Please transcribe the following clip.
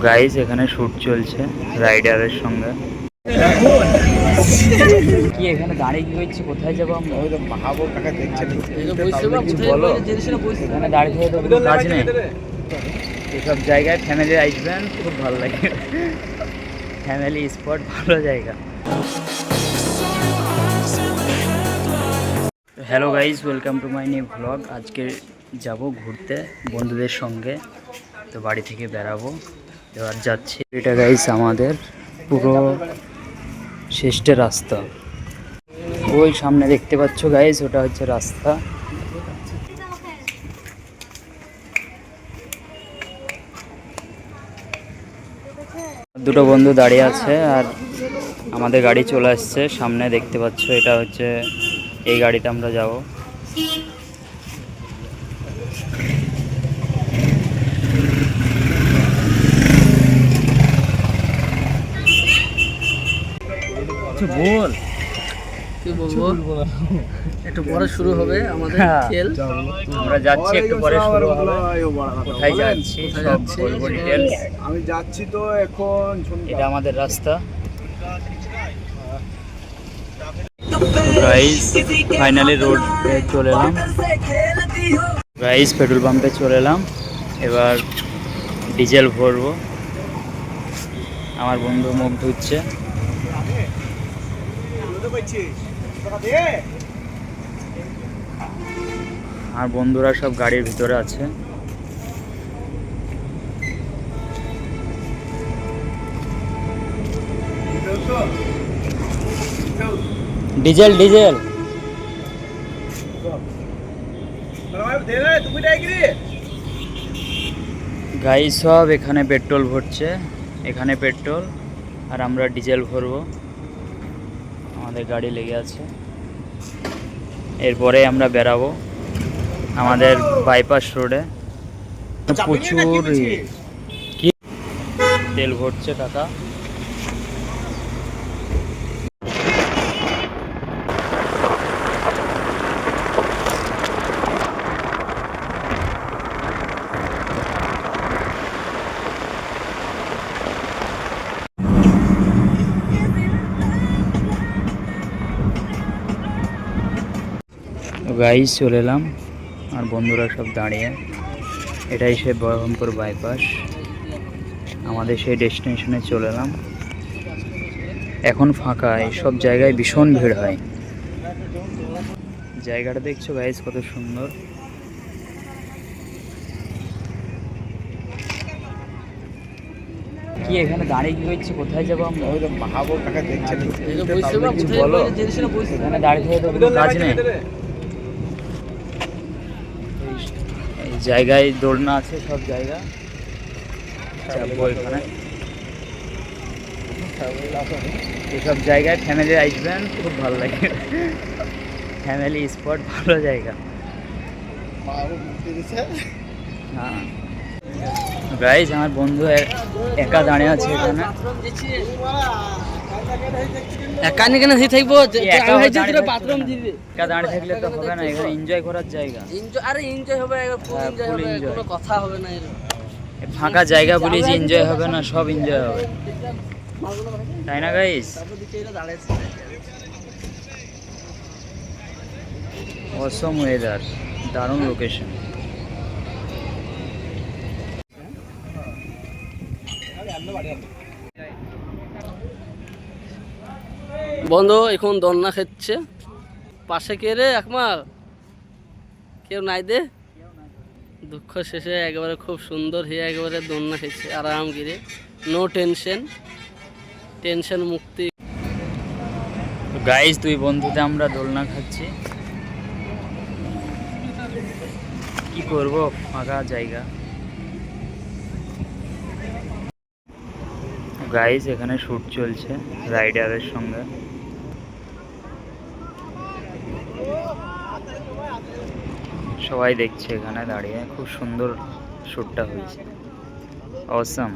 Guys এখানে shoot চলছে রাইডারের সঙ্গে। কি এখানে দাঁড়িয়ে কি হচ্ছে? কোথায় যাবো আমরা? বলো, এখানে দাঁড়িয়ে থেকে তো কোনো কাজ নেই। এসব জায়গায় ফ্যামিলি আসবেন, খুব ভালো লাগে। ফ্যামিলি স্পট, ভালো জায়গা। Hello guys, welcome to my new blog. আজকে যাব ঘুরতে বন্ধুদের সঙ্গে, তো বাড়ি থেকে বেরাবো, এবার যাচ্ছি। এটা গাইজ আমাদের পুরো শেষের রাস্তা, ওই সামনে দেখতে পাচ্ছ গাইজ, ওটা হচ্ছে রাস্তা। দুটো বন্ধু দাঁড়িয়ে আছে আর আমাদের গাড়ি চলে আসছে সামনে, দেখতে পাচ্ছ। এটা হচ্ছে এই গাড়িতে আমরা যাব। বল, কি বলবো, একটু পরে শুরু হবে আমাদের খেল। আমরা যাচ্ছি, একটু পরে শুরু হবে। কোথায় যাচ্ছি সব বলবো ডিটেলস। আমি যাচ্ছি তো এখন। এটা আমাদের রাস্তা। গাইস ফাইনালি রোড চলে এলাম। গাইস পেট্রোল পাম্পে চলে এলাম, এবার ডিজেল ভরবো। আমার বন্ধু মুখ ধুচ্ছে। আর বন্ধুরা সব গাড়ির ভিতরে আছে। ডিজেল ডিজেল গাইস সব এখানে পেট্রোল ভরছে, এখানে পেট্রোল, আর আমরা ডিজেল ভরবো। আমাদের গাড়ি লেগে আছে, এরপরে আমরা বেরাবো আমাদের বাইপাস রোডে। প্রচুর কি তেল ভরছে কাকা। গাইস চলে এলাম আর বন্ধুরা সব দাঁড়িয়ে। এটাই সে বহরমপুর বাইপাস, আমাদের সেই ডেস্টিনেশনে চলে এলাম। এখন ফাঁকা, সব জায়গায় ভীষণ ভিড় হয়। জায়গাটা দেখছো গাইস কত সুন্দর। কি এখানে দাঁড়িয়ে কি হচ্ছে? কোথায় যাবো আমরা? বলো, এখানে দাঁড়িয়ে থেকে তো কোনো কাজ নেই। এই জায়গায় দোলনা আছে, সব জায়গা চাপবো এখানে। এসব জায়গায় ফ্যামিলি আসবেন, খুব ভালো লাগে। ফ্যামিলি স্পট, ভালো জায়গা। হ্যাঁ গাইজ আমার বন্ধু একা দাঁড়িয়ে আছে এখানে। একা দাঁড়িয়ে থাকলে তো হবে না, এখানে এনজয় করার জায়গা। এনজয় হবে, কোনো কথা হবে না। ফাঁকা জায়গা বলি যে এনজয় হবে না, সব এনজয় হবে, তাই না গাইস? অসম ওয়েদার, দারুণ লোকেশন। বন্ধু এখন দন্না খাচ্ছে পাশে। কে রে একমাল? কেউ নাই দে। দুঃখ শেষে একেবারে খুব সুন্দর হয়ে একেবারে দন্না খাচ্ছে আরাম গিরে, নো টেনশন, টেনশন মুক্তি। গাইস দুই বন্ধুতে আমরা দোলনা খাচ্ছি, কি করব, ফাঁকা জায়গা। গাইস এখানে শুট চলছে রাইডারের সঙ্গে। সবাই দেখছে এখানে দাঁড়িয়ে, খুব সুন্দর শ্যুটটা হয়েছে, অসাম।